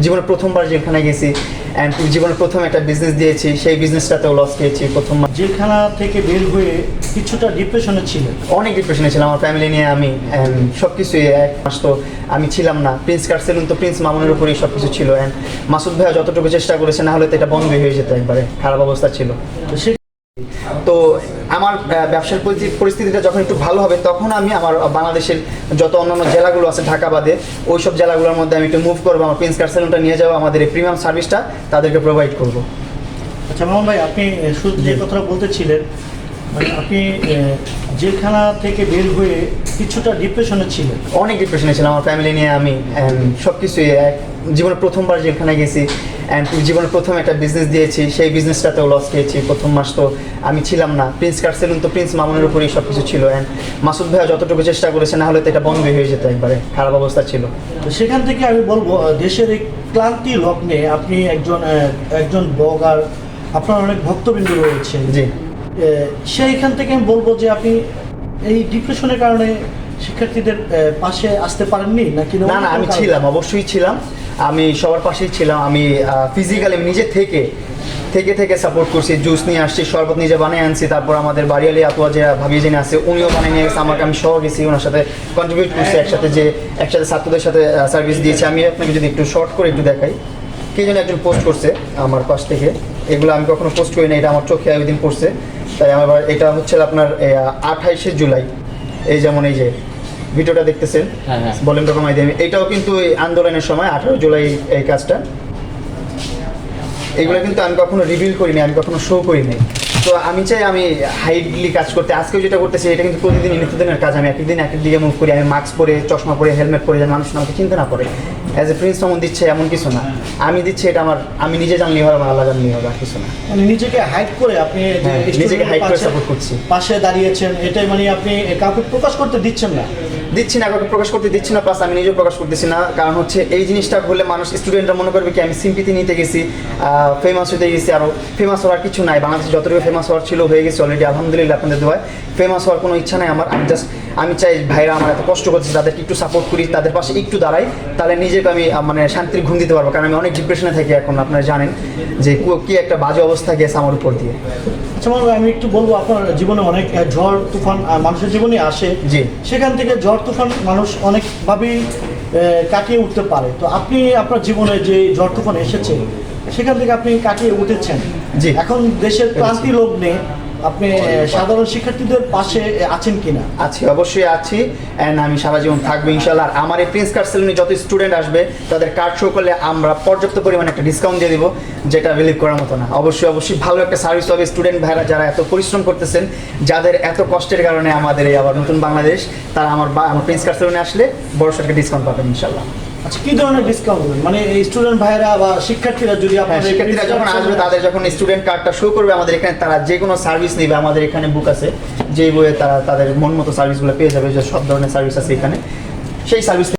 জীবনে প্রথমবার যেখানে গেছি অ্যান্ড জীবনে প্রথম একটা বিজনেস দিয়েছি, সেই বিজনেসটাতেও লস খেয়েছি প্রথমবার। যেখানা থেকে বের হয়ে কিছুটা ডিপ্রেশনে ছিলেন। অনেক ডিপ্রেশনে ছিলাম আমার ফ্যামিলি নিয়ে। আমি সব কিছুই এক মাস তো আমি ছিলাম না। প্রিন্স কার সেলুন তো প্রিন্স মামুনের উপরেই সব কিছু ছিল। অ্যান্ড মাসুদ ভাইয়া যতটুকু চেষ্টা করেছে, না হলে তো এটা বন্ধ হয়ে যেত, একবারে খারাপ অবস্থা ছিল। তো আমার ব্যবসার পরিস্থিতিটা যখন একটু ভালো হবে, তখন আমি আমার বাংলাদেশের যত অন্যান্য জেলাগুলো আছে ঢাকা বাদে, ওই সব জেলাগুলোর মধ্যে আমি একটু মুভ করবো, আমার প্রিন্স কার সেলুনটা নিয়ে যাবো, আমাদের এই প্রিমিয়াম সার্ভিসটা তাদেরকে প্রোভাইড করবো। আচ্ছা মামুন ভাই, আপনি শুধু যে কথাটা বলতেছিলেন, মানে আপনি জেলখানা থেকে বের হয়ে কিছুটা ডিপ্রেশনে ছিলেন। অনেক ডিপ্রেশনে ছিলাম আমার ফ্যামিলি নিয়ে। আমি সব কিছুই জীবনে প্রথমবার যেখানে গেছি অ্যান্ড জীবনে প্রথম একটা বিজনেস দিয়েছি, সেই বিজনেসটাতেও লস খেয়েছি প্রথম মাস তো আমি ছিলাম না। প্রিন্স কার সেলুন তো প্রিন্স মামুনের উপরেই সব কিছু ছিল। অ্যান্ড মাসুদ ভাইয়া যতটুকু চেষ্টা করেছে, না হলে তো এটা বন্ধ হয়ে যেত, একবারে খারাপ অবস্থা ছিল। তো সেখান থেকে আমি বলবো, দেশের এই ক্লান্তি লগ্নে আপনি একজন ব্লগার, আপনার অনেক ভক্তবৃন্দ রয়েছে। জি। সেইখান থেকে আমি বলবো যে আপনি এই ডিপ্রেশনের কারণে শিক্ষার্থীদের পাশে আসতে পারেননি নাকি? না, আমি ছিলাম, অবশ্যই ছিলাম। আমি সবার পাশেই ছিলাম। আমি ফিজিক্যালি নিজে থেকে সাপোর্ট করছি। জুস নিয়ে আসছি, শরবত নিজে বানিয়ে আনছি। তারপর আমাদের বাড়িয়ালি আপুয়া যে ভাবি যিনি আছে, উনিও বানিয়ে নিয়ে গেছে আমাকে। আমি সহ গেছি, ওনার সাথে কন্ট্রিবিউট করছি, একসাথে ছাত্রদের সাথে সার্ভিস দিয়েছি। আমি আপনাকে যদি একটু শর্ট করে একটু দেখাই, কে যেন একজন পোস্ট করছে আমার পাশ থেকে। এগুলো আমি কখনো পোস্ট করি না, এটা আমার চোখে ওই দিন পড়ছে। তাই আমার এটা হচ্ছে আপনার 28শে জুলাই। এই যেমন এই যে ভিডিওটা দেখতেছেন, ভলিউমটা কমাই দিয়ে, এটাও কিন্তু এই আন্দোলনের সময় 18 জুলাই এই কাজটা। এগুলো কিন্তু আমি কখনো রিভিল করিনি, আমি কখনো শো করিনি। তো আমি চাই আমি হাইডলি কাজ করতে। আজকেও যেটা করতেছি, এটা কিন্তু প্রতিদিন নিত্যদিনের কাজ। আমি একদিন এক দিকে মুভ করি। আমি মাস্ক পরে, চশমা পরে, হেলমেট পরে, যেন মানুষ আমাকে চিনতে না পারে। অ্যাজ এ প্রিন্স মামুন দিচ্ছে এমন কিছু না, আমি দিচ্ছি, এটা আমি নিজে জানলেই হবে, আমার আল্লাহ জানলেই হবে, আর কিছু না। মানে নিজেকে হাইড করে আপনি নিজেকে হাইড করে সাপোর্ট করছি, পাশে দাঁড়িয়েছেন, এটাই মানে আপনি কাউকে প্রকাশ করতে দিচ্ছেন না। দিচ্ছি না, কাউকে প্রকাশ করতে দিচ্ছি না, প্লাস আমি নিজেও প্রকাশ করতেছি না। কারণ হচ্ছে এই জিনিসটা বললে মানুষ, স্টুডেন্টরা মনে করবে কি আমি সিম্পিতি নিতে গেছি, ফেমাস হতে গেছি। আরও ফেমাস হওয়ার কিছু নাই, বাংলাদেশে যতটুকু ফেমাস হওয়ার ছিল হয়ে গেছে অলরেডি, আলহামদুলিল্লাহ, আপনাদের দোয়ায়। ফেমাস হওয়ার কোনো ইচ্ছা নাই আমার। আমি চাই ভাইরা আমার এত কষ্ট করতেছে, তাদেরকে একটু সাপোর্ট করি, তাদের পাশে একটু দাঁড়াই, তাহলে নিজেকে আমি মানে শান্তির ঘুম দিতে পারবো। কারণ আমি অনেক ডিপ্রেশনে থাকি এখন, আপনারা জানেন যে কি একটা বাজে অবস্থা গেছে আমার উপর দিয়ে। আচ্ছা মামুন, আমি একটু বলবো, আপনার জীবনে অনেক ঝড় তুফান মানুষের জীবনে আসে। জি। সেখান থেকে ঝড় তুফান মানুষ অনেকভাবেই কাটিয়ে উঠতে পারে। তো আপনি আপনার জীবনে যে ঝড় তুফান এসেছে, সেখান থেকে আপনি কাটিয়ে উঠেছেন। জি। এখন দেশের ক্লান্তি লগ্নে আপনি সাধারণ শিক্ষার্থীদের পাশে আছেন কিনা? আছি, অবশ্যই আছি, অ্যান্ড আমি সারা জীবন থাকবো ইনশাল্লাহ। আর আমার এই প্রিন্স কার সেলুনে যত স্টুডেন্ট আসবে, তাদের কার্ড শো করলে আমরা পর্যাপ্ত পরিমাণে একটা ডিসকাউন্ট দিয়ে দিব, যেটা বিলিভ করার মতো না। অবশ্যই ভালো একটা সার্ভিস হবে। স্টুডেন্ট ভাইরা যারা এত পরিশ্রম করতেছেন, যাদের এত কষ্টের কারণে আমাদের এই আবার নতুন বাংলাদেশ, তারা আমার প্রিন্স কার সেলুনে আসলে বড় একটা ডিসকাউন্ট পাবেন ইনশাল্লাহ। আচ্ছা, কি ধরনের ডিসকাউন্ট দেবেন? মানে এই স্টুডেন্ট ভাইরা বা শিক্ষার্থীরা যদি শিক্ষার্থীরা যখন আসবে, তাদের যখন স্টুডেন্ট কার্ডটা শো করবে আমাদের এখানে, তারা যে কোনো সার্ভিস নেবে, আমাদের এখানে বুক আছে, যে বইয়ে তারা তাদের মন মতো সার্ভিসগুলো পেয়ে যাবে। যে সব ধরনের সার্ভিস আছে এখানে, সেই সার্ভিস